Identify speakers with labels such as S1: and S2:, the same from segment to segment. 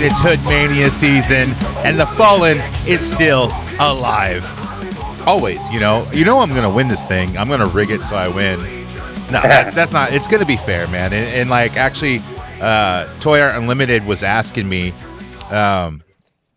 S1: it's HoodMania season, and the Fallen is still alive. Always, you know I'm going to win this thing. I'm going to rig it so I win. No, that's not. It's going to be fair, man. And like, actually, Toy Art Unlimited was asking me,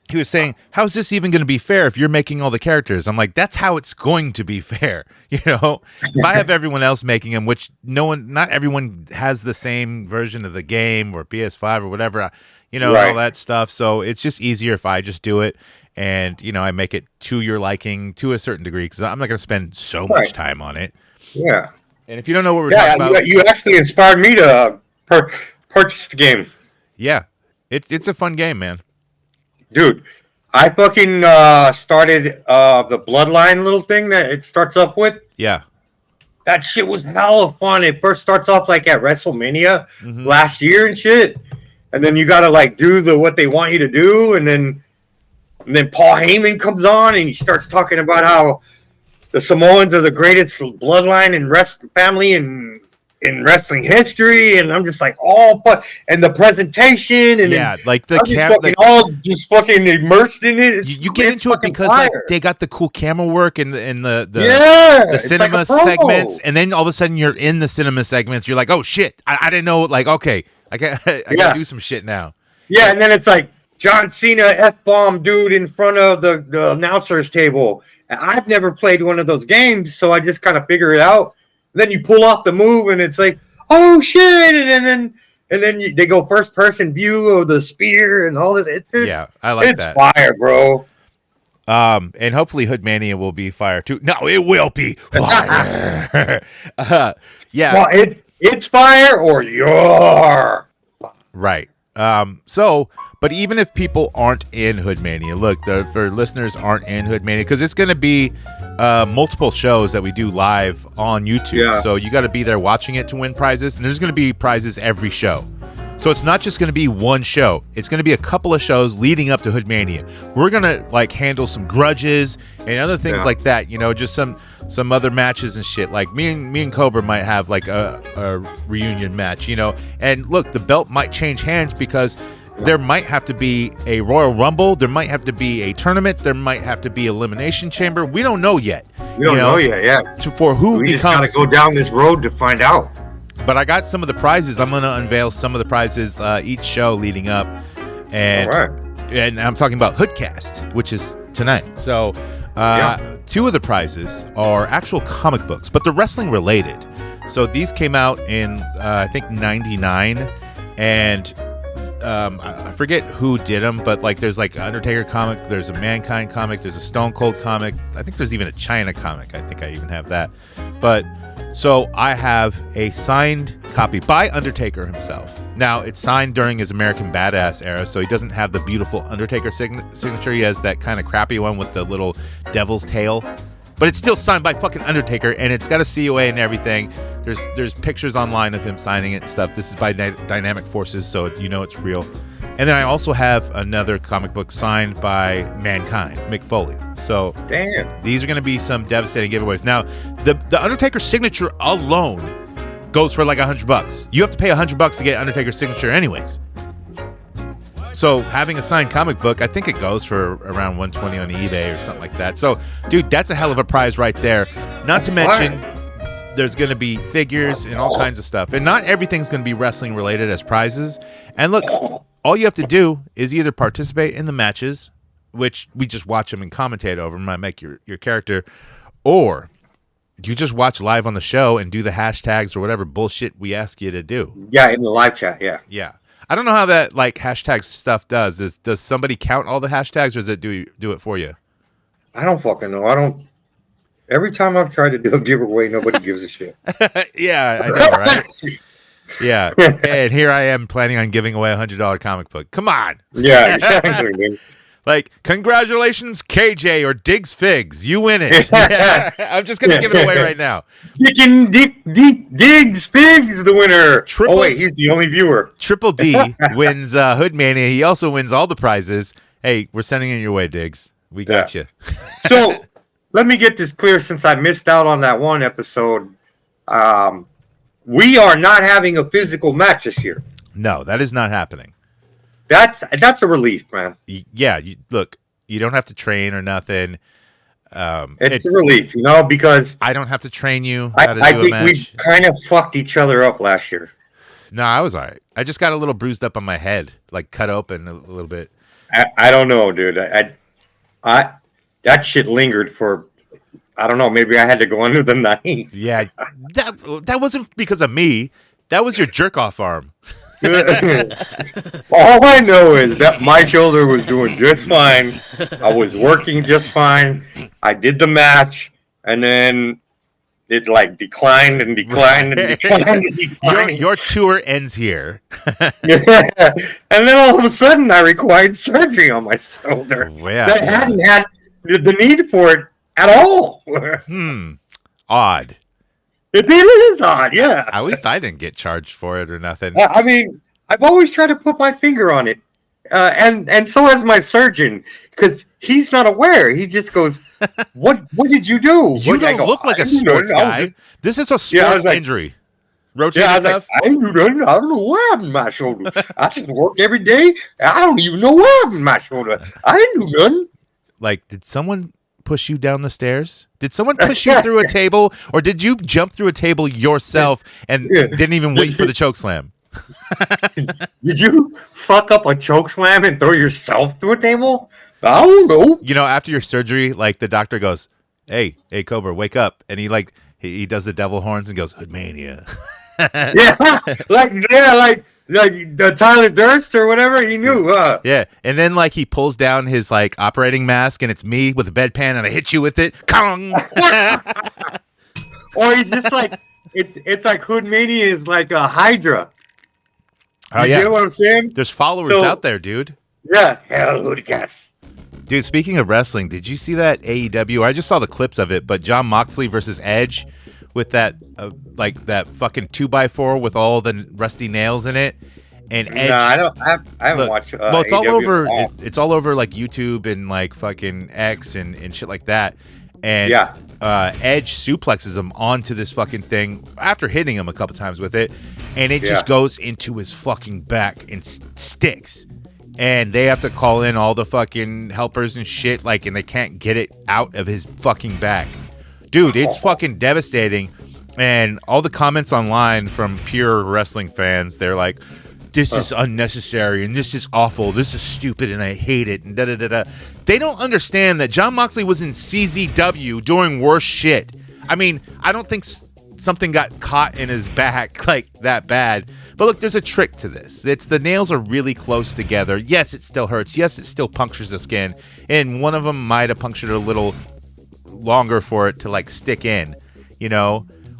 S1: he was saying, how's this even going to be fair if you're making all the characters? I'm like, that's how it's going to be fair. You know, if I have everyone else making them, which not everyone has the same version of the game or PS5 or whatever, you know, all that stuff. So it's just easier if I just do it. And, you know, I make it to your liking to a certain degree because I'm not going to spend so much time on it.
S2: Yeah.
S1: And if you don't know what we're talking about.
S2: You actually inspired me to purchase the game.
S1: Yeah. It's a fun game, man.
S2: Dude, I fucking started the Bloodline little thing that it starts up with.
S1: Yeah.
S2: That shit was hella fun. It first starts off like at WrestleMania last year and shit. And then you got to like do what they want you to do. And then Paul Heyman comes on and he starts talking about how the Samoans are the greatest bloodline in family in wrestling history, and I'm just like, and the presentation, and
S1: like the
S2: just fucking immersed in it.
S1: You get into it because like, they got the cool camera work and the cinema
S2: like
S1: segments, and then all of a sudden you're in the cinema segments. You're like, oh shit, I didn't know. Like, okay, I gotta do some shit now.
S2: Yeah, and then it's like John Cena F-bomb dude in front of the announcer's table. And I've never played one of those games, so I just kind of figure it out. Then you pull off the move, and it's like, oh shit! And then they go first person view of the spear and all this.
S1: I like that.
S2: It's fire, bro.
S1: And hopefully HoodMania will be fire too. No, it will be fire. Yeah.
S2: Well, it's fire or you're
S1: right. But even if people aren't in HoodMania, look, for listeners aren't in HoodMania, because it's going to be multiple shows that we do live on YouTube. Yeah. So you got to be there watching it to win prizes. And there's going to be prizes every show. So it's not just going to be one show. It's going to be a couple of shows leading up to HoodMania. We're going to like handle some grudges and other things like that. You know, just some other matches and shit. Like me and Cobra might have like a reunion match, you know. And look, the belt might change hands because there might have to be a Royal Rumble. There might have to be a tournament. There might have to be Elimination Chamber. We don't know yet.
S2: We don't know yet, yeah.
S1: For who
S2: we
S1: becomes.
S2: We just got to go down this road to find out.
S1: But I got some of the prizes. I'm going to unveil some of the prizes each show leading up. And, and I'm talking about HoodCast, which is tonight. So two of the prizes are actual comic books, but they're wrestling related. So these came out in, I think, 99. And I forget who did them, but like there's like an Undertaker comic, there's a Mankind comic, there's a Stone Cold comic. I think there's even a China comic. I think I even have that. But so I have a signed copy by Undertaker himself. Now it's signed during his American Badass era, so he doesn't have the beautiful Undertaker signature. He has that kind of crappy one with the little devil's tail. But it's still signed by fucking Undertaker, and it's got a COA and everything. There's pictures online of him signing it and stuff. This is by Dynamic Forces, so you know it's real. And then I also have another comic book signed by Mankind, McFarlane. So these are going to be some devastating giveaways. Now, the Undertaker signature alone goes for like $100. You have to pay $100 to get Undertaker's signature anyways. So having a signed comic book, I think it goes for around $120 on eBay or something like that. So, dude, that's a hell of a prize right there. Not to mention, there's going to be figures and all kinds of stuff. And not everything's going to be wrestling related as prizes. And look, all you have to do is either participate in the matches, which we just watch them and commentate over them. I make your character, or you just watch live on the show and do the hashtags or whatever bullshit we ask you to do.
S2: Yeah, in the live chat.
S1: Yeah. I don't know how that like hashtag stuff does. Does somebody count all the hashtags, or does it do it for you?
S2: I don't fucking know. I don't. Every time I've tried to do a giveaway, nobody gives a shit.
S1: Yeah, I know, right? Yeah, and here I am planning on giving away $100 comic book. Come on.
S2: Yeah, exactly, man.
S1: Like, congratulations, KJ or Diggs Figs. You win it. Yeah, I'm just going to give it away right now.
S2: Diggs Figs, the winner. He's the only viewer.
S1: Triple D wins HoodMania. He also wins all the prizes. Hey, we're sending it your way, Diggs. We got you.
S2: So, let me get this clear since I missed out on that one episode. We are not having a physical match this year.
S1: No, that is not happening.
S2: That's a relief, man.
S1: Yeah, look, you don't have to train or nothing.
S2: It's a relief, because
S1: I don't have to train you how to
S2: I
S1: do a
S2: think
S1: match.
S2: we kind of fucked each other up last year.
S1: No, I was all right. I just got a little bruised up on my head, like cut open a little bit.
S2: I don't know, dude. I that shit lingered for, I don't know, maybe I had to go under the knife.
S1: Yeah, that wasn't because of me. That was your jerk off arm.
S2: All I know is that my shoulder was doing just fine. I was working just fine. I did the match, and then it like declined and declined and declined and declined.
S1: Your tour ends here.
S2: Yeah. And then all of a sudden, I required surgery on my shoulder.
S1: Yeah,
S2: that hadn't had the need for it at all.
S1: Odd.
S2: It is odd, yeah.
S1: At least I didn't get charged for it or nothing.
S2: I mean, I've always tried to put my finger on it, and so has my surgeon, because he's not aware. He just goes, "What did you do?"
S1: You don't look like a sports guy. This is a sports injury. Rotator cuff?
S2: I don't know what happened to my shoulder. I just work every day. I don't even know what happened to my shoulder. I didn't do nothing.
S1: Like, did someone push you down the stairs? Did someone push you through a table, or did you jump through a table yourself and didn't even wait for the choke slam?
S2: Did you fuck up a choke slam and throw yourself through a table? I don't know.
S1: After your surgery, like the doctor goes, "Hey, Cobra, wake up," and he does the devil horns and goes, "HoodMania."
S2: like the Tyler Durst or whatever, he knew.
S1: Yeah, and then like he pulls down his like operating mask, and it's me with a bedpan, and I hit you with it. Kong.
S2: Or he's just like it's like HoodMania is like a Hydra. You get what I'm saying?
S1: There's followers out there, dude.
S2: Yeah, hell, HoodCast.
S1: Dude, speaking of wrestling, did you see that AEW? I just saw the clips of it, but Jon Moxley versus Edge with that that fucking 2x4 with all the rusty nails in it, and Edge.
S2: No, I haven't watched.
S1: Well, it's
S2: AEW
S1: all over. It's all over like YouTube and like fucking X and shit like that. And Edge suplexes him onto this fucking thing after hitting him a couple times with it, and it just goes into his fucking back and sticks. And they have to call in all the fucking helpers and shit, like, and they can't get it out of his fucking back. Dude, it's fucking devastating. And all the comments online from pure wrestling fans, they're like, this is unnecessary, and this is awful, this is stupid, and I hate it, and da-da-da-da. They don't understand that Jon Moxley was in CZW doing worse shit. I mean, I don't think something got caught in his back like that bad. But look, there's a trick to this. It's the nails are really close together. Yes, it still hurts. Yes, it still punctures the skin. And one of them might have punctured a little longer for it to like stick in,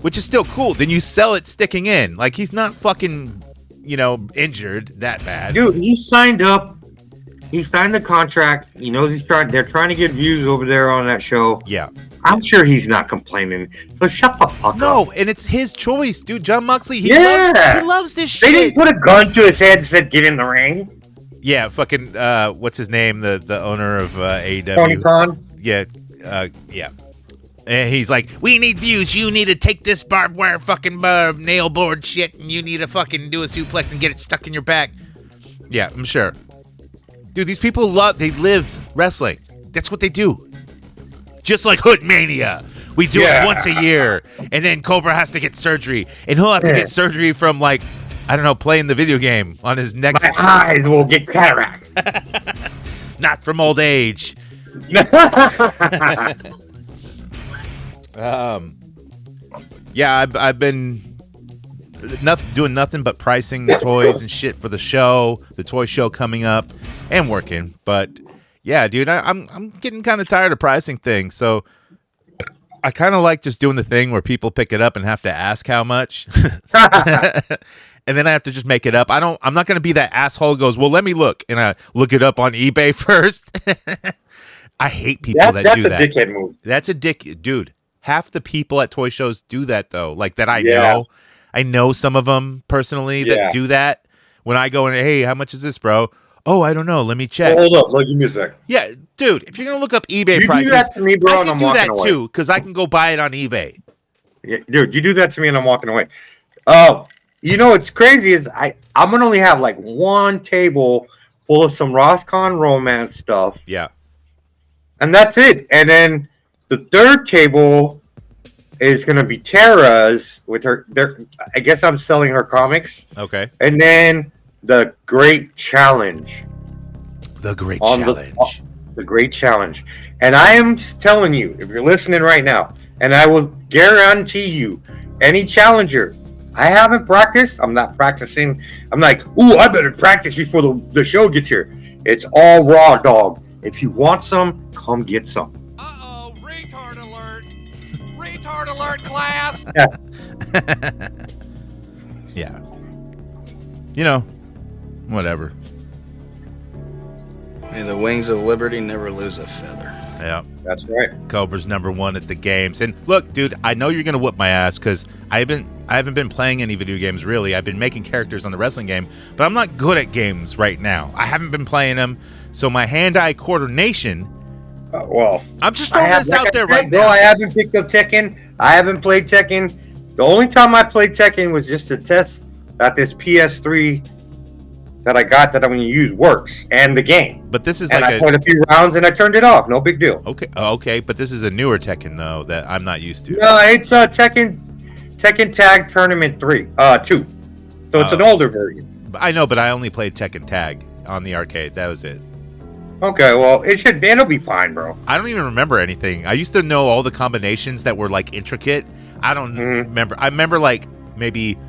S1: which is still cool. Then you sell it sticking in. Like, he's not fucking, injured that bad.
S2: Dude, he signed up. He signed the contract. He knows they're trying to get views over there on that show.
S1: Yeah.
S2: I'm sure he's not complaining. So shut the fuck up.
S1: No, and it's his choice, dude. Jon Moxley, he loves this shit.
S2: They didn't put a gun to his head and said, get in the ring.
S1: Yeah, fucking, what's his name? The owner of AEW.
S2: Tony Khan?
S1: Yeah, yeah. And he's like, we need views. You need to take this barbed wire fucking nail board shit, and you need to fucking do a suplex and get it stuck in your back. Yeah, I'm sure. Dude, these people they live wrestling. That's what they do. Just like HoodMania. We do it once a year, and then Cobra has to get surgery, and he'll have to get surgery from, like, I don't know, playing the video game on his next...
S2: My eyes will get cataracts.
S1: Not from old age. I've been doing nothing but pricing toys and shit for the show, the toy show coming up, and working. But yeah, dude, I'm getting kind of tired of pricing things. So I kind of like just doing the thing where people pick it up and have to ask how much, and then I have to just make it up. I'm not going to be that asshole who goes, well, let me look, and I look it up on eBay first. I hate people that do that.
S2: That's a dickhead move.
S1: That's a dude. Half the people at toy shows do that, though. Like, that I know. I know some of them personally that do that. When I go in, hey, how much is this, bro? Oh, I don't know. Let me check.
S2: Hold up. Give me a sec.
S1: Yeah, dude, if you're going to look up eBay prices,
S2: do that to me, bro,
S1: I can do that too, because I can go buy it on eBay.
S2: Yeah, dude, you do that to me and I'm walking away. Oh, what's crazy is I'm going to only have like one table full of some Roscon romance stuff.
S1: Yeah.
S2: And that's it. And then the third table is going to be Tara's with her. I guess I'm selling her comics.
S1: Okay.
S2: And then the Great Challenge.
S1: The Great Challenge.
S2: The Great Challenge. And I am just telling you, if you're listening right now, and I will guarantee you, any challenger, I haven't practiced. I'm not practicing. I'm like, ooh, I better practice before the show gets here. It's all raw, dog. If you want some, come get some.
S3: Uh-oh, retard alert. Retard alert, class.
S1: Yeah. You know, whatever.
S4: May the wings of liberty never lose a feather.
S1: Yeah.
S2: That's right.
S1: Cobra's #1 at the games. And look, dude, I know you're gonna whoop my ass because I haven't been playing any video games really. I've been making characters on the wrestling game, but I'm not good at games right now. I haven't been playing them, so my hand-eye coordination.
S2: Well,
S1: I'm just throwing this out there right now.
S2: Bro, I haven't picked up Tekken. I haven't played Tekken. The only time I played Tekken was just to test that this PS3 that I got that I'm going to use works and the game.
S1: But this is
S2: and
S1: like
S2: I played a few rounds and I turned it off. No big deal.
S1: Okay, but this is a newer Tekken though that I'm not used to.
S2: No, it's Tekken Tag Tournament 2. So it's an older version.
S1: I know, but I only played Tekken Tag on the arcade. That was it.
S2: Okay, well, it'll be fine, bro.
S1: I don't even remember anything. I used to know all the combinations that were like intricate. I don't remember. I remember like maybe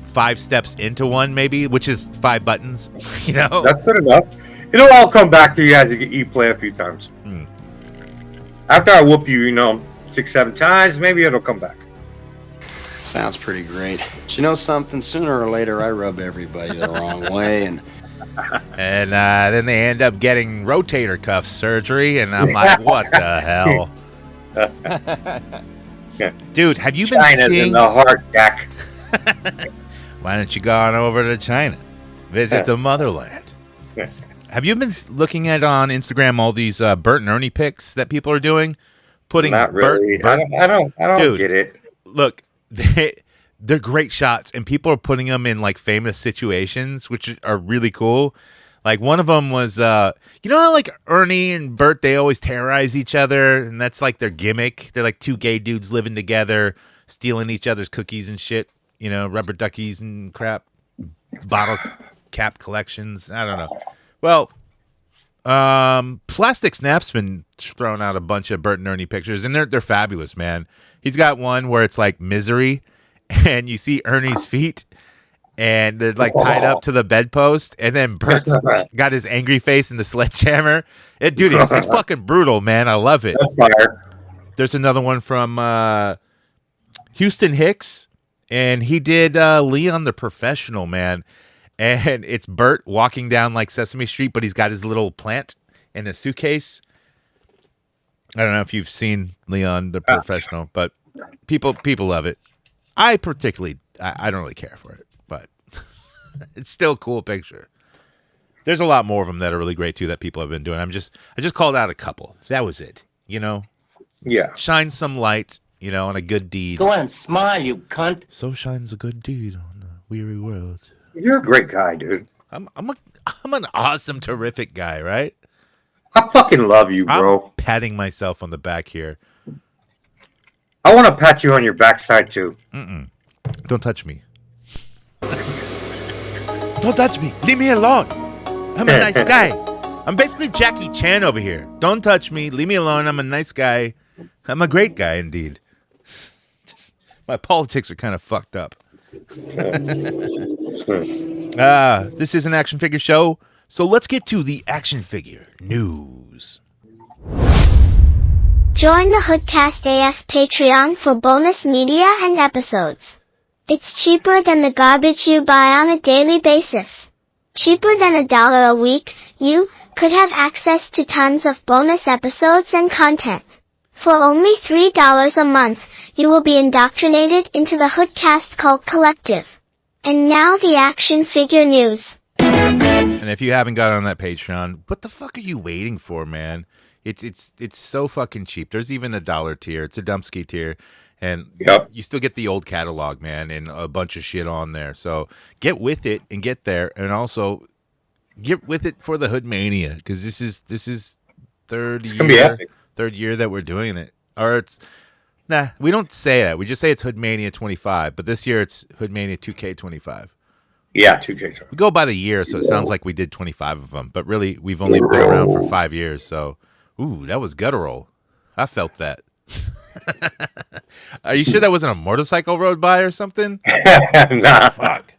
S1: 5 steps into one, maybe, which is 5 buttons. You know,
S2: that's good enough. It'll all come back to you as you play a few times. After I whoop you, 6-7 times, maybe it'll come back.
S4: Sounds pretty great. But you know something? Sooner or later, I rub everybody the wrong way, and
S1: then they end up getting rotator cuff surgery, and I'm like, what the hell? Dude, have you been
S2: China's
S1: seeing
S2: in the heart, Jack?
S1: Why don't you go on over to China? Visit the motherland. Have you been looking at on Instagram all these Bert and Ernie pics that people are doing? Putting
S2: Not really. I don't dude, get it.
S1: Look, they're great shots, and people are putting them in like famous situations, which are really cool. Like one of them was, you know how like Ernie and Bert, they always terrorize each other, and that's like their gimmick. They're like 2 gay dudes living together, stealing each other's cookies and shit. Rubber duckies and crap, bottle cap collections. I don't know. Well, Plastic Snap's been throwing out a bunch of Bert and Ernie pictures, and they're fabulous, man. He's got one where it's like misery, and you see Ernie's feet, and they're like tied up to the bedpost, and then Bert's got his angry face in the sledgehammer. Dude, it's fucking brutal, man. I love it.
S2: That's fire.
S1: There's another one from Houston Hicks, and he did Leon the Professional, man. And it's Bert walking down like Sesame Street, but he's got his little plant in a suitcase. I don't know if you've seen Leon the Professional, but people love it. I particularly, I don't really care for it, but it's still a cool picture. There's a lot more of them that are really great too that people have been doing. I just called out a couple. That was it.
S2: Yeah.
S1: Shine some light, on a good deed.
S5: Go on, smile, you cunt.
S1: So shines a good deed on the weary world.
S2: You're a great guy, dude.
S1: I'm an awesome, terrific guy, right?
S2: I fucking love you, bro.
S1: I'm patting myself on the back here.
S2: I want to pat you on your backside too.
S1: Don't touch me. Don't touch me. Leave me alone. I'm a nice guy. I'm basically Jackie Chan over here. Don't touch me. Leave me alone. I'm a nice guy. I'm a great guy, indeed. My politics are kind of fucked up. This is an action figure show, so let's get to the action figure news.
S6: Join the HoodCastAF Patreon for bonus media and episodes. It's cheaper than the garbage you buy on a daily basis. Cheaper than $1 a week, you could have access to tons of bonus episodes and content. For only $3 a month, you will be indoctrinated into the HoodCast Cult Collective. And now the action figure news.
S1: And if you haven't got on that Patreon, what the fuck are you waiting for, man? It's so fucking cheap. There's even a $1 tier. It's a Dumpski tier. And you still get the old catalog, man, and a bunch of shit on there. So get with it and get there. And also, get with it for the HoodMania, because this is third year that we're doing it. Or it's we don't say that. We just say it's HoodMania 25, but this year it's HoodMania 2K25.
S2: Yeah, 2K.
S1: We go by the year, so it sounds like we did 25 of them, but really we've only been around for 5 years. So, that was guttural. I felt that. Are you sure that wasn't a motorcycle rode by or something?
S2: Nah. Fuck.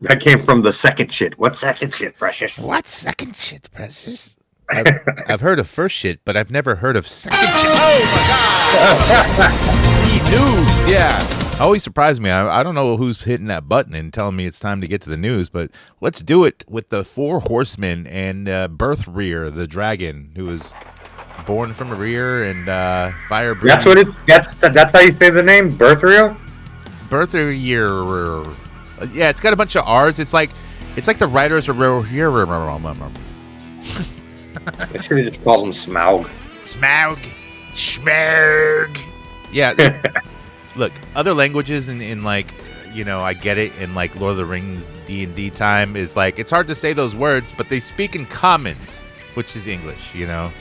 S2: That came from the second shit. What second shit, Precious?
S1: What second shit, Precious? I've heard of first shit, but I've never heard of second shit. Oh my god! News, yeah. Always surprised me. I don't know who's hitting that button and telling me it's time to get to the news, but let's do it with the 4 horsemen and Berthreer, the dragon, who was born from a rear and fire breathes.
S2: That's what it's. That's how you say the name, Berthreer.
S1: Berthreer. Yeah, it's got a bunch of R's. It's like the writers are here.
S2: I should have just called him Smaug.
S1: Schmerg. Yeah. Look, other languages in like, I get it, in like Lord of the Rings D&D time is like, it's hard to say those words, but they speak in commons, which is English, Yeah.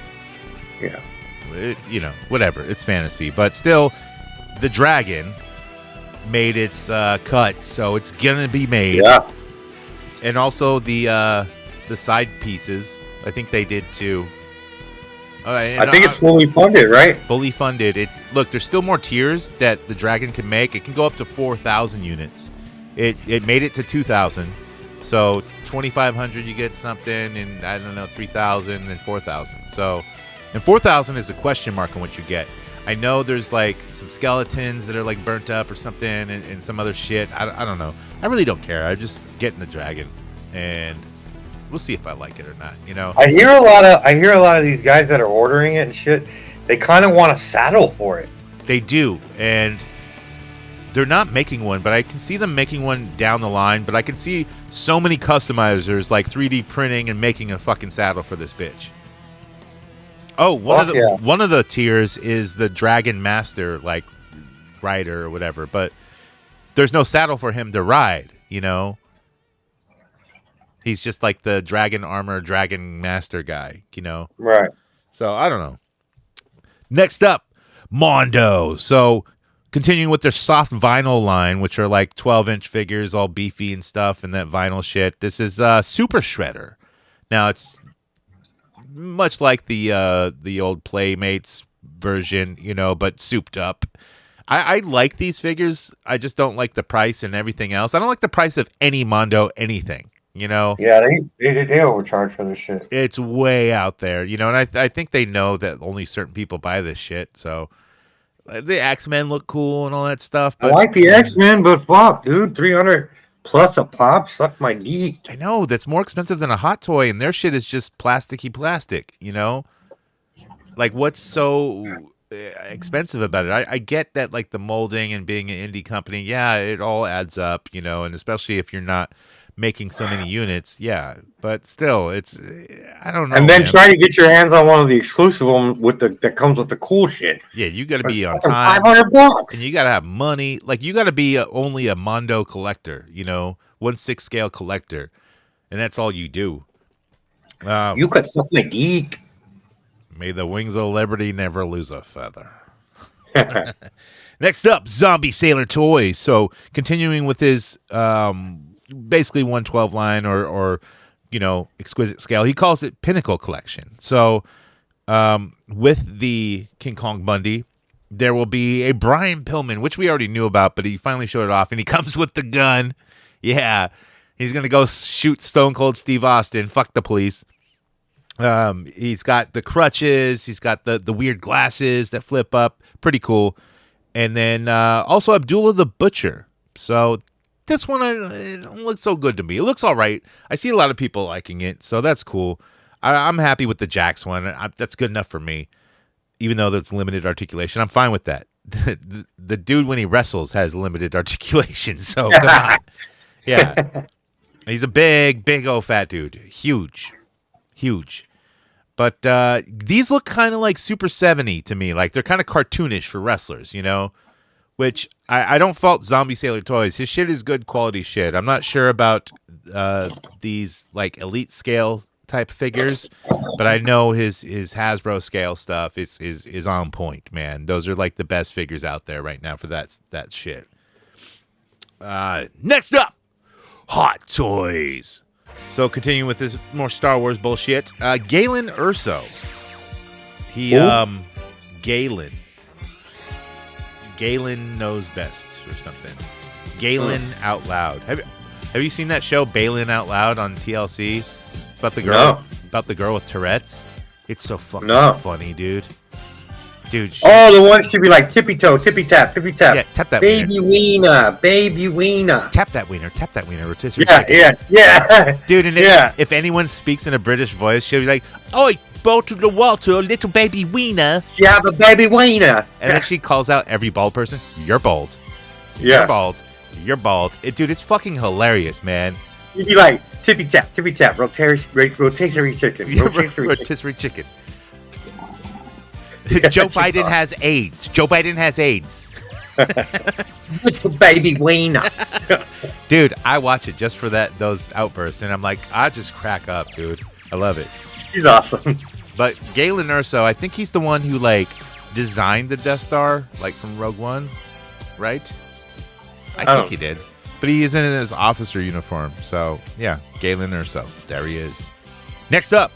S1: Whatever. It's fantasy. But still, the dragon made its cut, so it's going to be made.
S2: Yeah.
S1: And also the side pieces, I think they did too.
S2: I think it's fully funded, right?
S1: Fully funded. Look, there's still more tiers that the dragon can make. It can go up to 4,000 units. It made it to 2,000. So 2,500 you get something, and I don't know, 3,000 and 4,000. So, and 4,000 is a question mark on what you get. I know there's like some skeletons that are like burnt up or something, and some other shit. I don't know. I really don't care. I'm just getting the dragon, and we'll see if I like it or not.
S2: I hear a lot of these guys that are ordering it and shit. They kind of want a saddle for it.
S1: They do, and they're not making one, but I can see them making one down the line. But I can see so many customizers like 3D printing and making a fucking saddle for this bitch. Oh, one of the tiers is the Dragon Master, like rider or whatever, but there's no saddle for him to ride. He's just like the dragon armor, dragon master guy,
S2: Right.
S1: So I don't know. Next up, Mondo. So continuing with their soft vinyl line, which are like 12-inch figures, all beefy and stuff, and that vinyl shit. This is Super Shredder. Now it's much like the old Playmates version, but souped up. I like these figures. I just don't like the price and everything else. I don't like the price of any Mondo anything.
S2: Yeah, they overcharge for this shit.
S1: It's way out there, and I think they know that only certain people buy this shit. So the X-Men look cool and all that stuff. But,
S2: I like the X-Men, but fuck, dude, 300 plus a pop, suck my dick.
S1: I know that's more expensive than a hot toy, and their shit is just plasticky plastic. Like what's so expensive about it? I get that, like the molding and being an indie company, yeah, it all adds up, and especially if you're not making so many units, yeah, but still, it's I don't know.
S2: And then try to get your hands on one of the exclusive ones that comes with the cool shit.
S1: Yeah, you got to be on time.
S2: $500,
S1: and you got to have money. Like you got to be only a Mondo collector, 1/6 scale collector, and that's all you do.
S2: You could suck my geek.
S1: May the wings of liberty never lose a feather. Next up, Zombie Sailor Toys. So continuing with his basically 112 line or exquisite scale. He calls it Pinnacle Collection. So with the King Kong Bundy, there will be a Brian Pillman, which we already knew about, but he finally showed it off, and he comes with the gun. Yeah, he's going to go shoot Stone Cold Steve Austin. Fuck the police. He's got the crutches. He's got the weird glasses that flip up. Pretty cool. And then also Abdullah the Butcher. So this one it don't look so good to me. It looks all right. I see a lot of people liking it, so that's cool. I'm happy with the Jax one. That's good enough for me, even though that's limited articulation. I'm fine with that. The dude, when he wrestles, has limited articulation, so come on. Yeah. He's a big old fat dude. Huge. But these look kind of like Super 70 to me. Like they're kind of cartoonish for wrestlers, which I don't fault Zombie Sailor Toys. His shit is good quality shit. I'm not sure about these like elite scale type figures, but I know his Hasbro scale stuff is on point, man. Those are like the best figures out there right now for that shit. Next up, Hot Toys. So continuing with this more Star Wars bullshit, Galen Urso. Galen knows best or something. Galen Out Loud. Have you seen that show Balin Out Loud on TLC? It's about the girl about the girl with Tourette's. It's so fucking funny, dude. Dude.
S2: The one should be like tippy toe, tippy tap, tippy tap.
S1: Yeah, tap that
S2: baby wiener, baby wiener.
S1: Tap that wiener, rotisserie.
S2: Yeah.
S1: Dude, and if anyone speaks in a British voice, she'll be like, "Oi, bottle the water, little baby wiener."
S2: You have a baby wiener.
S1: And then she calls out every bald person. You're bald.
S2: Yeah.
S1: You're bald. You're bald. Dude, it's fucking hilarious, man.
S2: You'd be like, tippy tap, rotisserie chicken.
S1: Rotisserie chicken. Joe Biden has AIDS. Joe Biden has AIDS.
S2: Little baby wiener.
S1: Dude, I watch it just for those outbursts, and I'm like, I just crack up, dude. I love it.
S2: He's awesome.
S1: But Galen Urso, I think he's the one who like designed the Death Star, like from Rogue One, right? I think he did. But he is in his officer uniform. So, yeah, Galen Urso. There he is. Next up,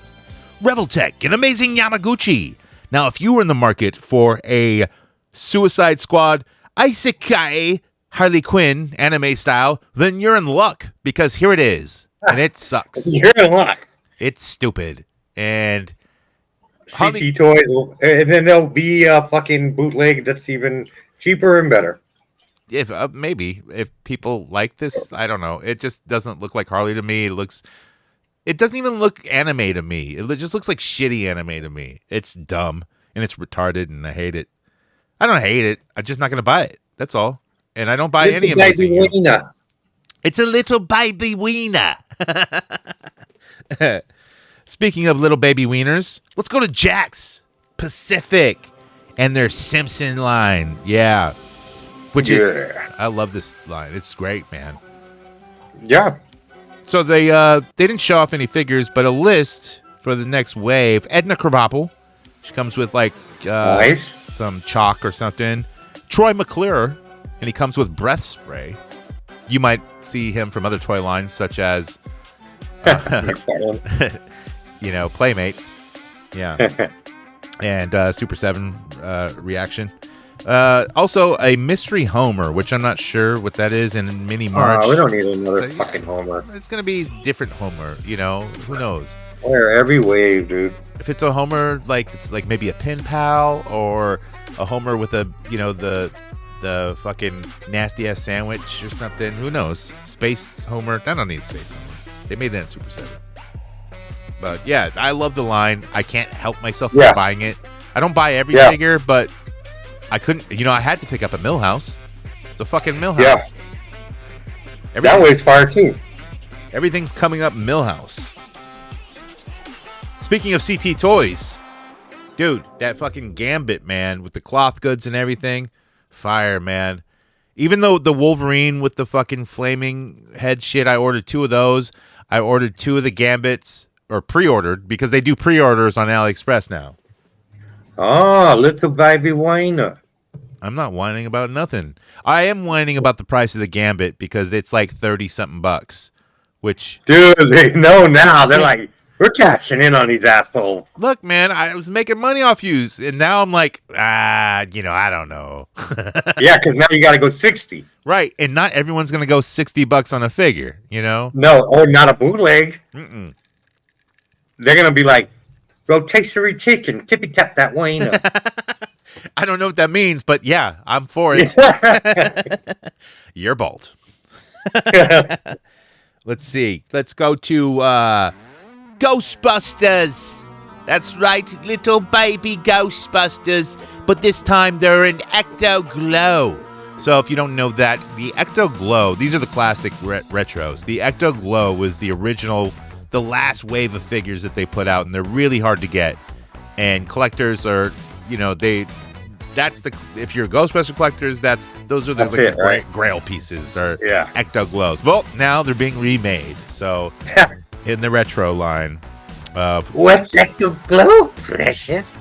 S1: Reveltech, an amazing Yamaguchi. Now, if you were in the market for a Suicide Squad Isekai Harley Quinn anime style, then you're in luck because here it is. And it sucks.
S2: You're in luck.
S1: It's stupid. And
S2: CT Toys, and then there'll be a fucking bootleg that's even cheaper and better.
S1: If maybe if people like this, I don't know. It just doesn't look like Harley to me. It doesn't even look anime to me. It just looks like shitty anime to me. It's dumb and it's retarded and I hate it. I don't hate it. I'm just not going to buy it. That's all. And I don't buy any Amazing Hero. It's a little baby wiener. Speaking of little baby wieners, let's go to Jack's Pacific and their Simpson line. Yeah. Which is, I love this line. It's great, man.
S2: Yeah.
S1: So they didn't show off any figures, but a list for the next wave. Edna Krabappel. She comes with like
S2: nice.
S1: Some chalk or something. Troy McClure, and he comes with breath spray. You might see him from other toy lines such as, Playmates. Yeah. And Super 7 reaction. Also, a mystery Homer, which I'm not sure what that is in Mini March.
S2: We don't need another fucking Homer.
S1: It's going to be different Homer, who knows?
S2: Where every wave, dude.
S1: If it's a Homer, it's like maybe a pen pal or a Homer with a, the fucking nasty ass sandwich or something. Who knows? Space Homer. I don't need Space Homer. They made that in Super 7. But yeah, I love the line. I can't help myself from buying it. I don't buy every figure, but I couldn't, I had to pick up a Millhouse. It's a fucking Millhouse.
S2: Yeah. That wave's fire too.
S1: Everything's coming up Millhouse. Speaking of CT Toys, dude, that fucking Gambit, man, with the cloth goods and everything, fire, man. Even though the Wolverine with the fucking flaming head shit, I ordered 2 of those. I ordered 2 of the Gambits, or pre-ordered, because they do pre-orders on AliExpress now.
S2: Oh, little baby whiner.
S1: I'm not whining about nothing. I am whining about the price of the Gambit because it's like 30-something bucks, which...
S2: Dude, they know now. They're like, we're cashing in on these assholes.
S1: Look, man, I was making money off you, and now I'm like, I don't know.
S2: Yeah, because now you got to go 60.
S1: Right, and not everyone's going to go $60 on a figure, No,
S2: or not a bootleg. Mm-mm. They're going to be like, rotisserie chicken, tippy tap that wiener.
S1: I don't know what that means, but yeah, I'm for it. You're bald. Let's see. Let's go to Ghostbusters. That's right, little baby Ghostbusters. But this time they're in Ecto Glow. So if you don't know that, the Ecto Glow, these are the classic retros. The Ecto Glow was the original, the last wave of figures that they put out, and they're really hard to get. And collectors are, that's if you're Ghostbuster collectors, those are the
S2: right?
S1: Grail pieces or
S2: Yeah.
S1: Ecto Glows. Well, now they're being remade. So in the retro line.
S2: What's Ecto Glow, precious?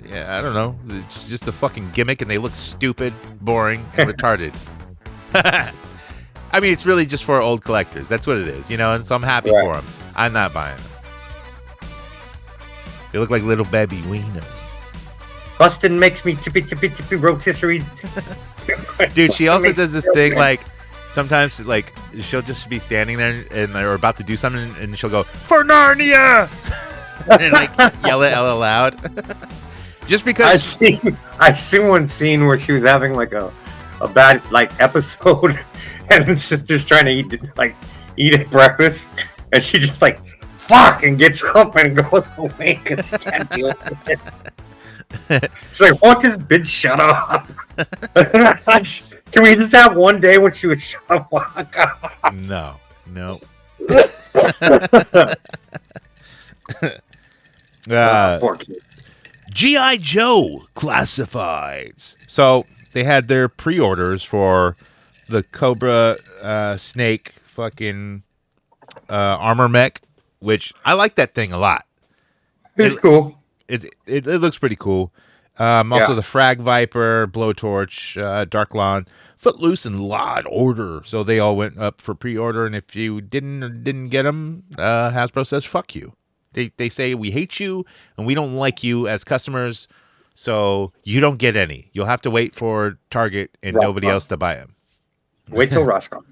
S1: Yeah, I don't know. It's just a fucking gimmick, and they look stupid, boring, and retarded. I mean, it's really just for old collectors. That's what it is, and so I'm happy for them. I'm not buying them. They look like little baby wieners.
S2: Bustin makes me tippy rotisserie.
S1: Dude, she also does this thing like sometimes like she'll just be standing there and they're about to do something and she'll go for Narnia and like yell it out loud. Just because
S2: I seen one scene where she was having like a bad like episode and the sister's trying to eat at breakfast and she just like fuck and gets up and goes away because she can't deal with it. It's like, won't this bitch shut up? Can we just have one day when she would shut up?
S1: No.
S2: Poor kid.
S1: G.I. Joe classifieds. So they had their pre-orders for the Cobra Snake fucking armor mech, which I like that thing a lot.
S2: It's cool.
S1: It looks pretty cool. Also the Frag Viper, Blowtorch, Dark Lawn, Footloose, and Law and Order. So they all went up for pre-order, and if you didn't get them, Hasbro says fuck you. They say we hate you and we don't like you as customers, so you don't get any. You'll have to wait for Target and nobody else to buy them.
S2: Wait till Roscon.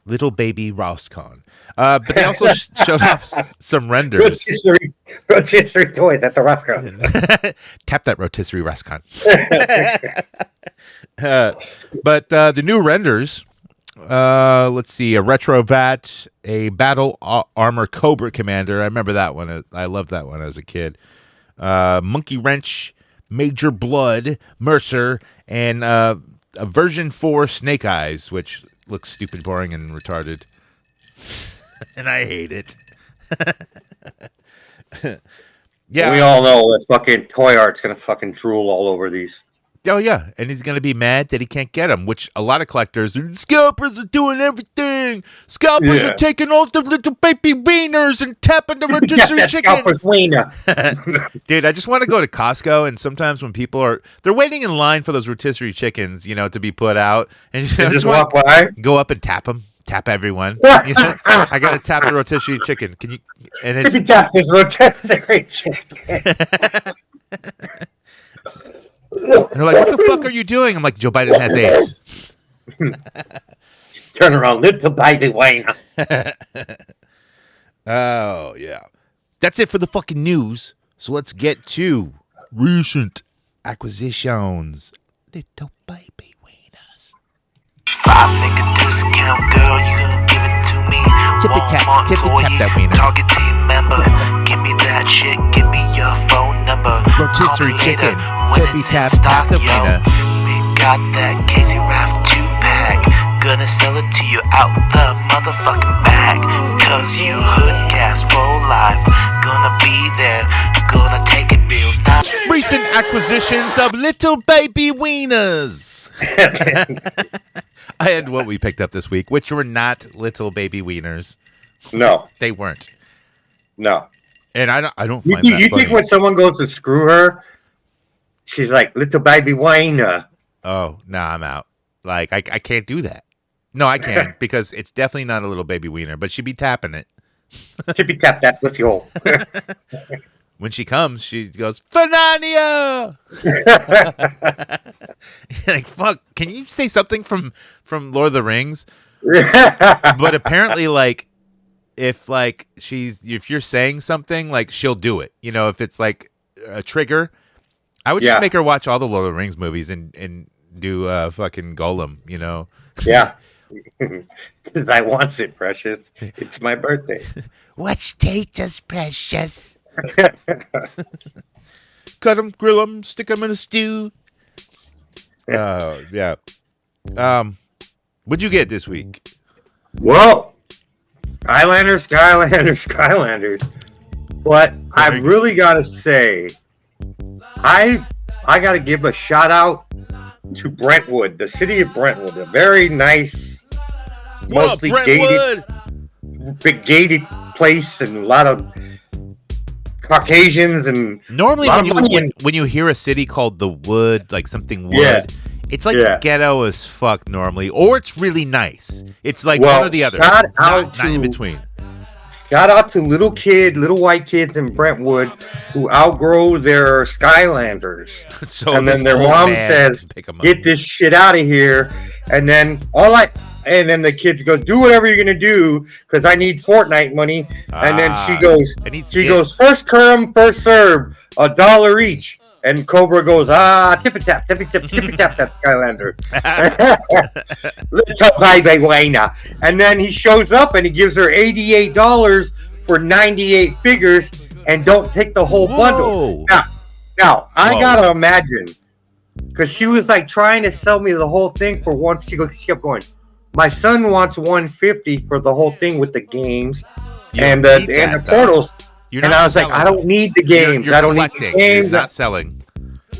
S1: Little baby Roscon. But they also showed off some renders.
S2: Rotisserie toys at the Roscon.
S1: Tap that rotisserie Roscon. But the new renders, let's see, a Retro Bat, a Battle Armor Cobra Commander. I remember that one. I loved that one as a kid. Monkey Wrench, Major Blood, Mercer, and a version 4 Snake Eyes, which looks stupid, boring, and retarded. And I hate it. Yeah.
S2: We all know that fucking Toy Art's gonna fucking drool all over these.
S1: Oh, yeah. And he's going to be mad that he can't get them, which a lot of collectors, scalpers are doing everything. Scalpers are taking all the little baby wieners and tapping the rotisserie chickens.
S2: Wiener.
S1: Dude, I just want to go to Costco, and sometimes when people they're waiting in line for those rotisserie chickens, to be put out. And
S2: just walk by?
S1: Go up and tap them. Tap everyone. I got to tap the rotisserie chicken. Can you? And it's,
S2: tap this rotisserie chicken.
S1: And they're like, what the fuck are you doing? I'm like, Joe Biden has AIDS.
S2: Turn around, little baby Wayne.
S1: Oh, yeah. That's it for the fucking news. So let's get to recent acquisitions. Little baby wieners.
S5: I think a discount, girl, you gonna give it to me.
S1: Tippy tap that wiener.
S5: Target team member, give me that shit, give me your phone number.
S1: Rotisserie chicken, tippy tap the wiener.
S5: We got that Casey Raft 2-pack, gonna sell it to you out the motherfucking bag. Cause you HoodCast for life, gonna be there, gonna take it real nice.
S1: Recent acquisitions of little baby wieners. And what we picked up this week, which were not little baby wieners.
S2: No.
S1: They weren't.
S2: No.
S1: And I don't find that
S2: you
S1: funny.
S2: think when someone goes to screw her, she's like, little baby wiener.
S1: Oh, no, I'm out. Like, I can't do that. No, I can't, because it's definitely not a little baby wiener, but she'd be tapping it.
S2: Tippy tap that pussy hole.
S1: When she comes, she goes, Fanania! Like, fuck, can you say something from Lord of the Rings? But apparently, like, if you're saying something, like, she'll do it. If it's like a trigger, I would just make her watch all the Lord of the Rings movies and do fucking Gollum,
S2: Yeah. Because I want it, precious. It's my birthday.
S1: What status, precious? Cut them, grill them, stick them in a stew. Yeah. What'd you get this week?
S2: Well, Skylanders. But I really got to say, I got to give a shout out to Brentwood, the city of Brentwood, a very nice, mostly gated place, and a lot of Caucasians and
S1: normally when you hear a city called the Wood, like something Wood, it's like ghetto as fuck normally, or it's really nice. It's like one or the other. Not in between.
S2: Shout out to little white kids in Brentwood who outgrow their Skylanders. And then their mom says, "Get this shit out of here." And then the kids go, "Do whatever you're gonna do, because I need Fortnite money." And then she goes, "First come, first serve, $1 each." And Cobra goes, tippy tap, that Skylander. Little baby Wiener. And then he shows up and he gives her $88 for 98 figures, and don't take the whole bundle. Now I gotta imagine, because she was like trying to sell me the whole thing for one. She kept going, "My son wants $150 for the whole thing with the games and the portals." And I was like, "I don't need the games. I don't need the games.
S1: You're not selling."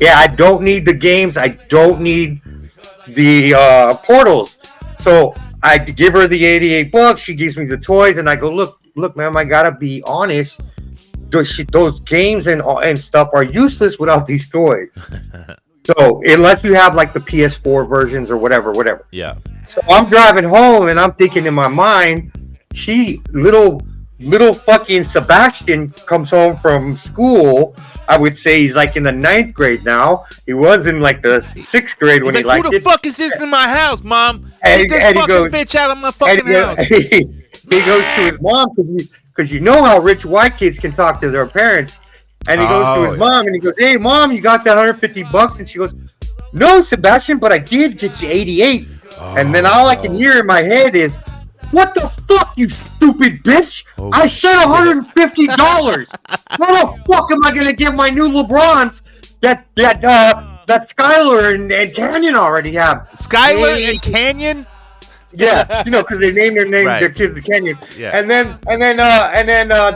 S2: Yeah, I don't need the games. I don't need the portals. So I give her the $88. She gives me the toys, and I go, look, ma'am, I gotta be honest. Those games and stuff are useless without these toys. So unless you have like the PS4 versions or whatever.
S1: Yeah.
S2: So I'm driving home, and I'm thinking in my mind, little fucking Sebastian comes home from school. I would say he's like in the 9th grade now. He was in like the 6th grade when he liked it.
S1: Who the fuck is this in my house, Mom? Get this fucking bitch out of my fucking house.
S2: He goes to his mom because you know how rich white kids can talk to their parents. And he goes to his mom and he goes, "Hey, Mom, you got that $150?" And she goes, "No, Sebastian, but I did get you 88." And then all I can hear in my head is, "What the fuck, you stupid bitch? I said $150. What the fuck am I gonna give my new LeBrons that Skylar and Canyon already have?"
S1: Skylar and Canyon?
S2: Yeah, because they named their kids the Canyon.
S1: Yeah.
S2: And then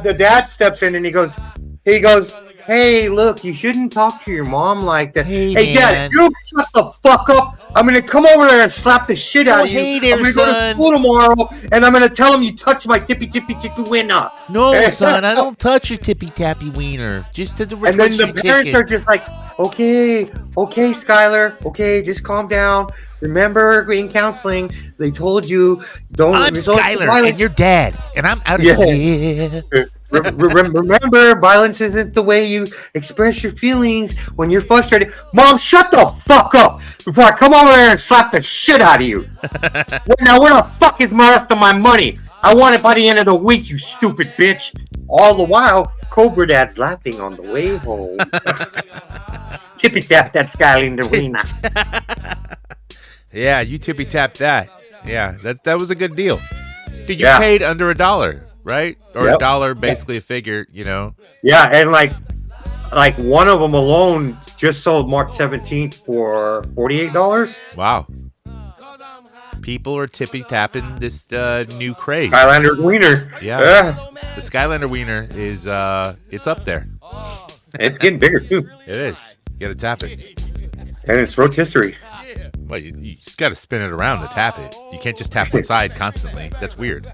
S2: the dad steps in and he goes, "Hey, look, you shouldn't talk to your mom like that. Hey Dad, you shut the fuck up. I'm going to come over there and slap the shit out of you. I'm going to go to school tomorrow, and I'm going to tell him you touched my tippy wiener."
S1: No, son, I don't touch your tippy-tappy wiener. Just to the
S2: And then the parents are just like, okay, Skylar, okay, just calm down. Remember, in counseling, they told you don't.
S1: I'm Skylar, and you're Dad, and I'm out of here.
S2: Remember, violence isn't the way you express your feelings when you're frustrated. Mom, shut the fuck up before I come over there and slap the shit out of you. Now, where the fuck is my rest of my money? I want it by the end of the week, you stupid bitch. All the while, Cobra Dad's laughing on the way home. Tippy tap that Skylander wiener.
S1: Yeah, you tippy tapped that. Yeah, that was a good deal. Dude, you paid under $1. Right? Or $1, basically a figure,
S2: Yeah, and like one of them alone just sold March 17th for $48.
S1: Wow. People are tippy tapping this new craze.
S2: Skylander's wiener.
S1: Yeah. The Skylander wiener is it's up there.
S2: It's getting bigger too.
S1: It is. You gotta tap it.
S2: And it's rotisserie.
S1: Well, you just gotta spin it around to tap it. You can't just tap one side constantly. That's weird.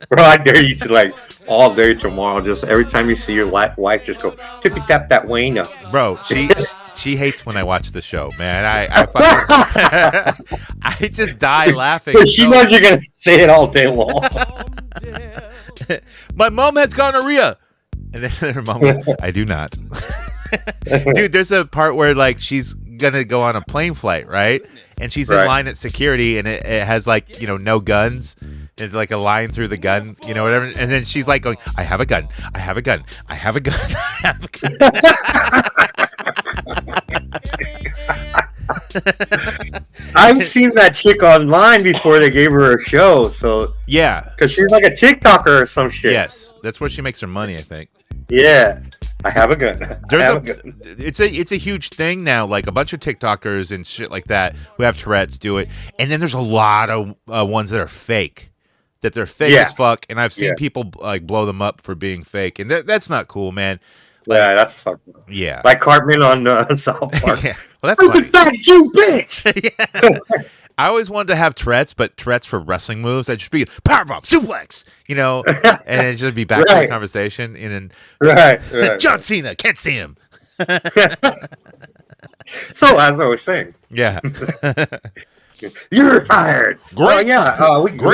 S2: Bro, I dare you to all day tomorrow. Just every time you see your wife, just go tippy tap that wiener.
S1: Bro, she hates when I watch the show, man. I fucking I just die laughing.
S2: She knows you're gonna say it all day long.
S1: My mom has gonorrhea, and then her mom goes, "I do not." Dude, there's a part where she's gonna go on a plane flight, right? And she's in line at security, and it has no guns. It's like a line through the gun, whatever. And then she's like going, "I have a gun. I have a gun. I have a gun. I have a gun."
S2: I've seen that chick online before they gave her a show. So
S1: yeah,
S2: because she's like a TikToker or some shit.
S1: Yes, that's where she makes her money, I think.
S2: Yeah. I have a gun.
S1: It's a huge thing now. Like a bunch of TikTokers and shit like that who have Tourette's do it, and then there's a lot of ones that are fake. That they're fake as fuck, and I've seen people blow them up for being fake, and that's not cool, man.
S2: Yeah, that's fucking.
S1: Yeah.
S2: Like Cartman on South Park.
S1: Yeah. Well, that's funny.
S2: That you bitch.
S1: Yeah. I always wanted to have Tourette's, but Tourette's for wrestling moves. I'd just be powerbomb, suplex, and it'd just be back to the conversation. And then,
S2: right.
S1: John Cena, can't see him.
S2: So as I was saying,
S1: Yeah.
S2: You're fired.
S1: Great,
S2: we're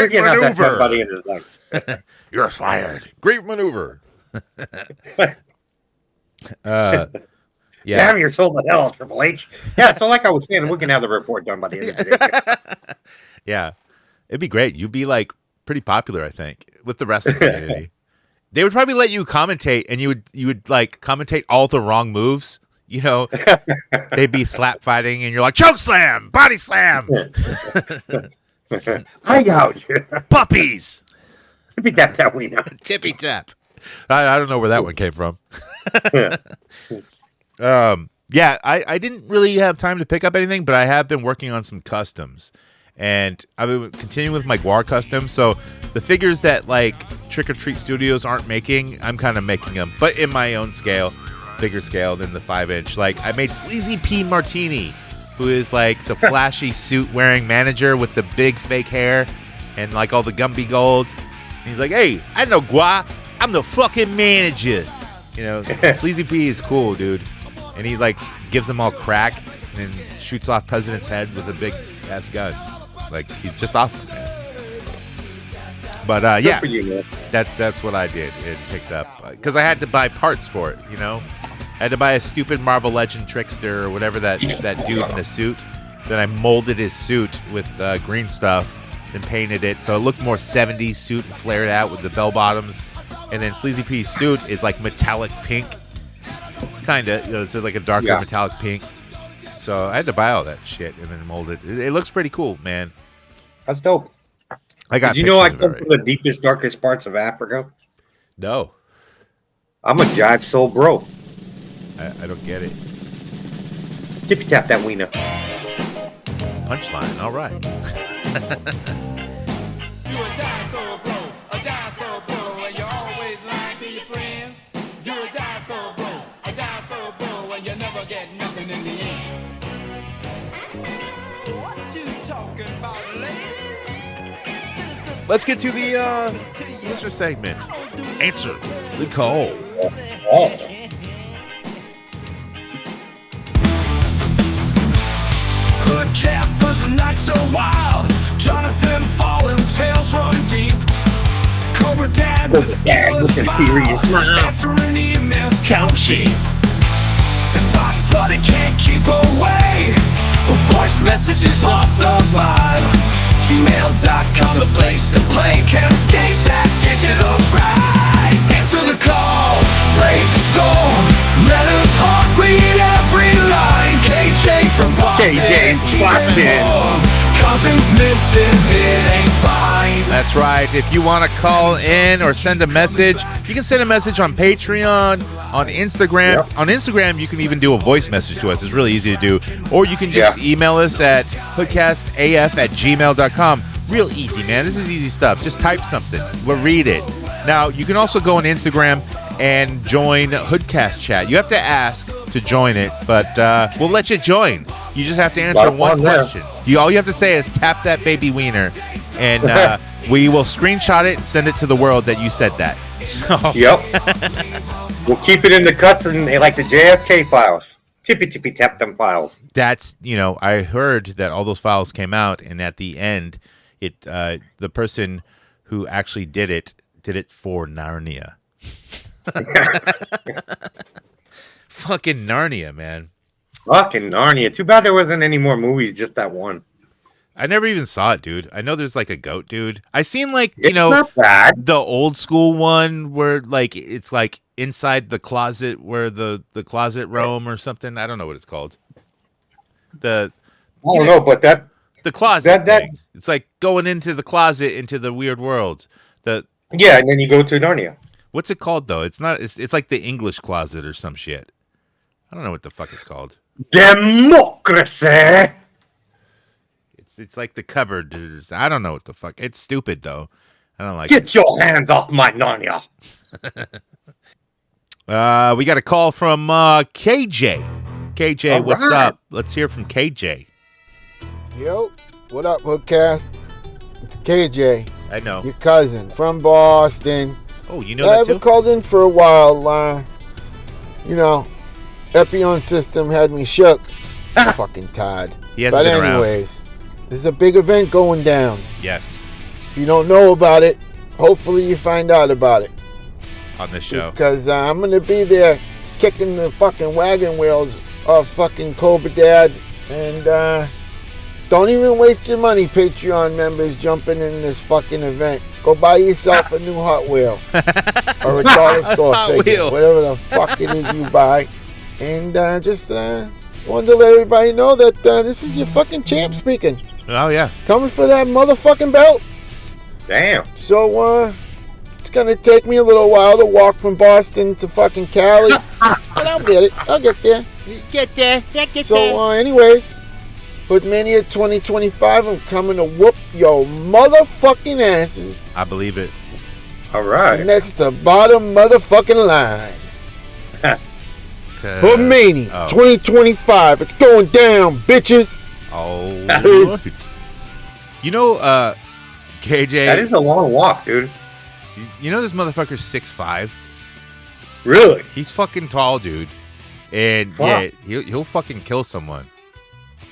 S2: getting out that
S1: maneuver.
S2: by the end of the night.
S1: You're fired. Great maneuver. Yeah.
S2: Damn, you're sold the hell, Triple H. Yeah, so like I was saying, we can have the report done by the end of the day.
S1: Yeah. It'd be great. You'd be like pretty popular, I think, with the wrestling community. They would probably let you commentate, and you would like commentate all the wrong moves. They'd be slap fighting, and you're like, choke slam, body slam,
S2: I gouge.
S1: puppies,
S2: Be that wiener.
S1: tippy tap. I don't know where that one came from. Yeah, I didn't really have time to pick up anything, but I have been working on some customs, and I've been continuing with my Guar customs. So the figures that like Trick or Treat Studios aren't making, I'm kind of making them, but in my own scale, bigger scale than the 5-inch. Like I made Sleazy P Martini, who is like the flashy suit wearing manager with the big fake hair and like all the Gumby gold. And he's like, hey, I know Guar, I'm the fucking manager. Sleazy P is cool, dude. And he like gives them all crack and then shoots off President's head with a big ass gun. Like he's just awesome, man. But yeah, that's what I did. It picked up because I had to buy parts for it. I had to buy a stupid Marvel Legend Trickster or whatever that dude in the suit. Then I molded his suit with green stuff, then painted it so it looked more 70s suit and flared out with the bell bottoms. And then Sleazy P's suit is like metallic pink. Kinda, it's like a darker metallic pink. So I had to buy all that shit and then mold it. It looks pretty cool, man.
S2: That's dope.
S1: I got.
S2: Did you know I come from the deepest, darkest parts of Africa?
S1: No.
S2: I'm a jive soul bro.
S1: I don't get it.
S2: Tippy tap that wiener.
S1: Punchline. All right.
S3: You a dinosaur bro, and you're always lying to your friends. You're a dinosaur bro, and you never get nothing in the end. What you talking about, ladies?
S1: Let's get to the listener segment. Answer the call.
S7: HoodCast was a night so wild. Jonathan falling, tales run deep. Cobra Dad with a killer smile, answering emails, count sheep. And Boss Buddy can't keep away. Voice messages off the vibe. Gmail.com, the place to play. Can't escape that digital drive. Answer the call, brave the storm. Let us heart read every line. KJ from Boston. Cousins missing, it ain't fine.
S1: That's right. If you want to call in or send a message, you can send a message on Patreon, on Instagram. Yep. On Instagram, you can even do a voice message to us. It's really easy to do. Or you can just email us at HoodCastAF@gmail.com. Real easy, man. This is easy stuff. Just type something. We'll read it. Now, you can also go on Instagram and join HoodCast Chat. You have to ask to join it, but we'll let you join. You just have to answer one question. All you have to say is tap that baby wiener, and we will screenshot it and send it to the world that you said that. So.
S2: Yep. We'll keep it in the cuts and like the JFK files. Tippy tap them files.
S1: That's, I heard that all those files came out, and at the end, the person who actually did it for Narnia. Fucking Narnia, man.
S2: Fucking Narnia. Too bad there wasn't any more movies, just that one.
S1: I never even saw it, dude. I know there's like a goat dude. I seen like,
S2: not bad.
S1: The old school one where like it's like inside the closet where the closet roam or something. I don't know what it's called.
S2: I don't know, but
S1: the closet thing. It's like going into the closet into the weird world. And
S2: then you go to Narnia.
S1: What's it called though? It's not. It's like the English closet or some shit. I don't know what the fuck it's called.
S2: Democracy.
S1: It's like the cupboard. I don't know what the fuck. It's stupid though. I don't like.
S2: Get your hands off my Narnia.
S1: We got a call from KJ. KJ, what's up? Let's hear from KJ.
S8: Yo, what up, HoodCast? It's KJ.
S1: I know.
S8: Your cousin from Boston.
S1: Oh, you know that too?
S8: I haven't called in for a while. Epion system had me shook. Fucking tired.
S1: He hasn't been around.
S8: Anyways, there's a big event going down.
S1: Yes.
S8: If you don't know about it, hopefully you find out about it.
S1: On this show.
S8: Because I'm going to be there kicking the fucking wagon wheels of fucking Cobra Dad. And don't even waste your money, Patreon members, jumping in this fucking event. Go buy yourself a new Hot Wheel. Or a dollar store figure. Whatever the fuck it is you buy. And just wanted to let everybody know that this is your fucking champ speaking.
S1: Oh, yeah.
S8: Coming for that motherfucking belt.
S2: Damn.
S8: So, it's gonna take me a little while to walk from Boston to fucking Cali, but I'll get it. I'll get there.
S1: Get there.
S8: So, anyways, HoodMania 2025, I'm coming to whoop your motherfucking asses.
S1: I believe it.
S2: All right.
S8: And that's the bottom motherfucking line. HoodMania 2025, it's going down, bitches.
S1: Oh. You know, KJ.
S2: That is a long walk, dude.
S1: You know this motherfucker's 6'5"?
S2: Really?
S1: He's fucking tall, dude. And yeah, he'll fucking kill someone.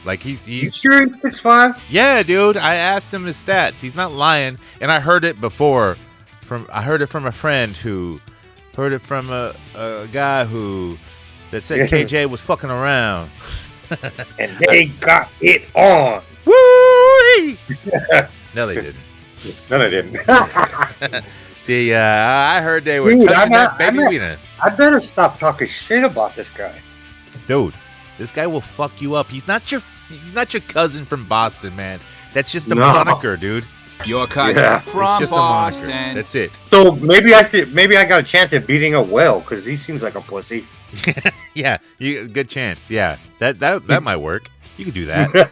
S1: Like he's
S2: You sure he's 6'5"?
S1: Yeah, dude. I asked him his stats. He's not lying. And I heard it before I heard it from a friend who heard it from a guy that said KJ was fucking around.
S2: And they got it on.
S1: Woo! No, they didn't.
S2: No, they didn't.
S1: I heard they were touching that baby wiener.
S2: I better stop talking shit about this guy.
S1: Dude, this guy will fuck you up. He's not your cousin from Boston, man. That's just a moniker, dude.
S9: Your cousin from
S1: just
S9: Boston.
S1: That's it.
S2: So maybe I got a chance at beating a whale because he seems like a pussy.
S1: Yeah, good chance. Yeah, that might work. You could do that.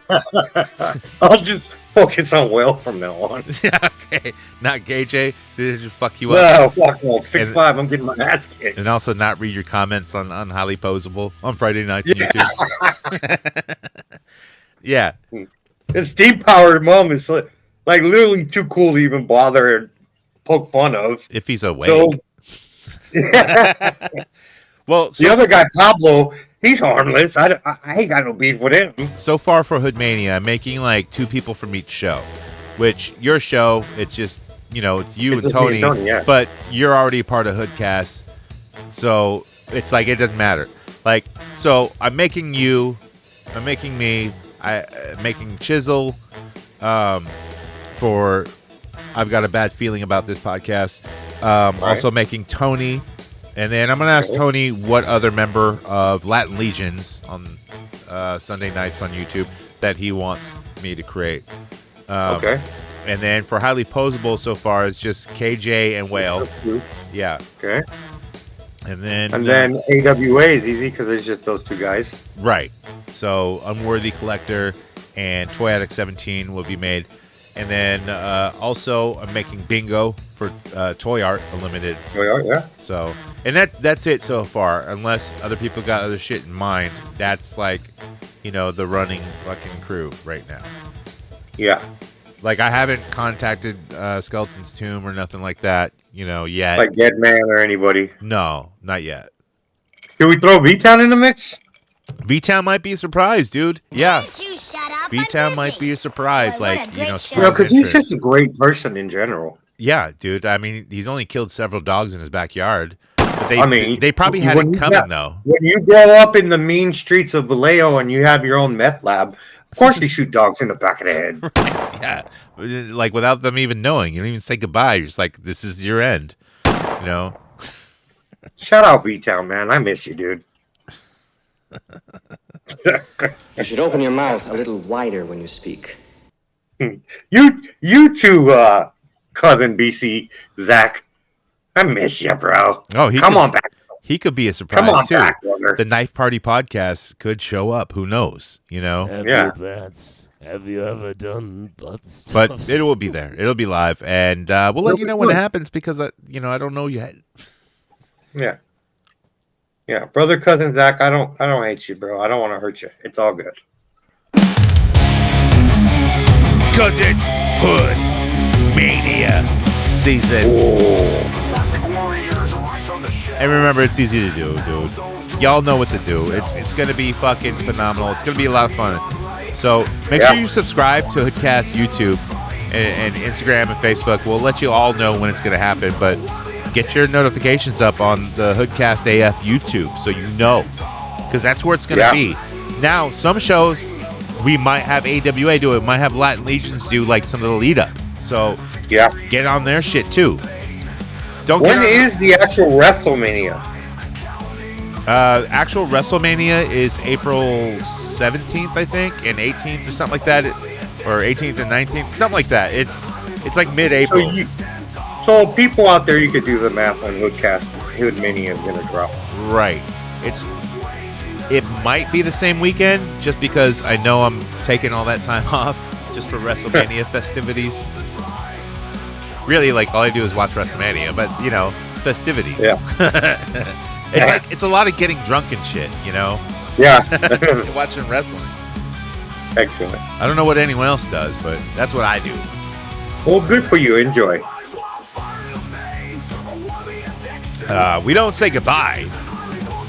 S2: I'll just focus on whale from now on.
S1: Yeah, okay. Not KJ. So just fuck you up.
S2: No, fuck no. 6'5", I'm getting my ass kicked.
S1: And also not read your comments on Highly Posable on Friday nights on YouTube. Yeah.
S2: His deep powered mom is like literally too cool to even bother and poke fun of.
S1: If he's awake.
S2: So,
S1: well,
S2: the other guy, Pablo, he's harmless. I ain't got no beef with him.
S1: So far for HoodMania, I'm making like 2 people from each show. Which your show, it's just, it's you and Tony.
S2: Yeah.
S1: But you're already a part of HoodCast. So it's like, it doesn't matter. Like, so I'm making you, I'm making me, I'm making Chisel for I've Got a Bad Feeling About This Podcast. Right. Also making Tony. And then I'm going to ask Tony what other member of Latin Legions on Sunday nights on YouTube that he wants me to create.
S2: Okay.
S1: And then for Highly Posable so far, it's just KJ and Whale. Yeah.
S2: Okay.
S1: And then
S2: AWA is easy because it's just those 2 guys.
S1: Right. So Unworthy Collector and Toy Addict 17 will be made. And then also I'm making Bingo for Toy Art Unlimited.
S2: Toy Art, yeah.
S1: So, and that's it so far. Unless other people got other shit in mind, that's like, the running fucking crew right now.
S2: Yeah.
S1: Like I haven't contacted Skeleton's Tomb or nothing like that, yet.
S2: Like Dead Man or anybody.
S1: No, not yet.
S2: Should we throw V-Town in the mix?
S1: V-Town might be a surprise, dude. Yeah. V-Town might be a surprise.
S2: Because he's just a great person in general.
S1: Yeah, dude. I mean, he's only killed several dogs in his backyard. But they probably had it coming, though.
S2: When you grow up in the mean streets of Vallejo and you have your own meth lab, of course you shoot dogs in the back of the head.
S1: Right, yeah. Like, without them even knowing. You don't even say goodbye. You're just like, this is your end.
S2: Shout out V-Town, man. I miss you, dude.
S10: You should open your mouth a little wider when you speak.
S2: You too, cousin BC, Zach. I miss you, bro.
S1: Oh,
S2: come on back.
S1: He could be a surprise too. The Knife Party podcast could show up. Who knows?
S11: Have you ever done butt stuff?
S1: But it will be there. It'll be live, and we'll let you know when it happens because I don't know yet.
S2: Yeah. Yeah, brother, cousin Zach, I don't hate you, bro. I don't want to hurt you. It's all good.
S1: Cause it's HoodMania season. And remember, it's easy to do, dude. Y'all know what to do. It's gonna be fucking phenomenal. It's gonna be a lot of fun. So make sure you subscribe to HoodCast YouTube and Instagram and Facebook. We'll let you all know when it's gonna happen, but get your notifications up on the HoodCastAF YouTube so you know, because that's where it's gonna be. Now, some shows we might have AWA do it, might have Latin Legions do like some of the lead up. So get on their shit too.
S2: When is the actual WrestleMania?
S1: Actual WrestleMania is April 17th, I think, and 18th or something like that, or 18th and 19th, something like that. It's like mid-April.
S2: So people out there, you could do the math on HoodMania is gonna drop.
S1: Right. It might be the same weekend, just because I know I'm taking all that time off just for WrestleMania festivities. Really, like, all I do is watch WrestleMania, but, you know, festivities. Yeah. It's a lot of getting drunk and shit, you know?
S2: Yeah.
S1: Watching wrestling.
S2: Excellent.
S1: I don't know what anyone else does, but that's what I do.
S2: Well, good for you. Enjoy.
S1: We don't say goodbye.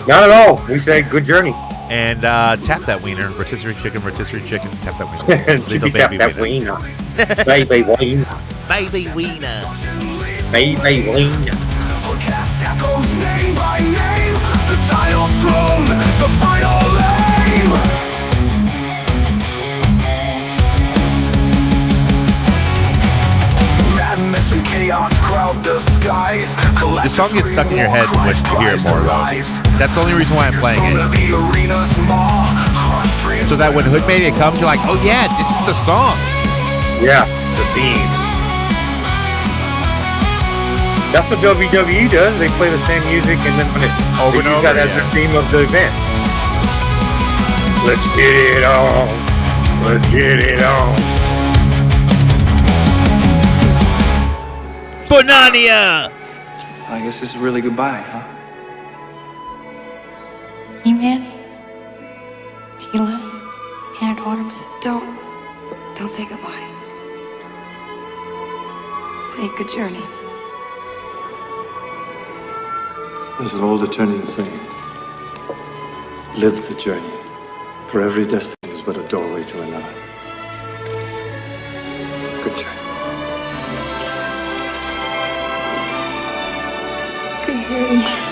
S2: Not at all. We say good journey.
S1: And tap that wiener. Rotisserie chicken, tap that wiener. Little baby
S2: tap that wiener. Baby wiener.
S1: Baby wiener.
S2: Baby wiener.
S7: Name by name, the title's thrown, the final aim. Madness and chaos crowd the skies.
S1: This song gets stuck in your head when you hear it more, though. That's the only reason why I'm playing it. So that when HoodMania comes, you're like, oh yeah, this is the song.
S2: Yeah, the theme. That's what WWE does. They play the same music and then when they use that as the theme of the event. Let's get it on. Let's get it on.
S1: Bonania!
S12: I guess this is really goodbye, huh?
S13: E-Man? Tila? Hannah Dorms? Don't say goodbye. Say good journey.
S14: There's an old Eternian saying, live the journey, for every destiny is but a doorway to another. Good journey.
S13: Good journey.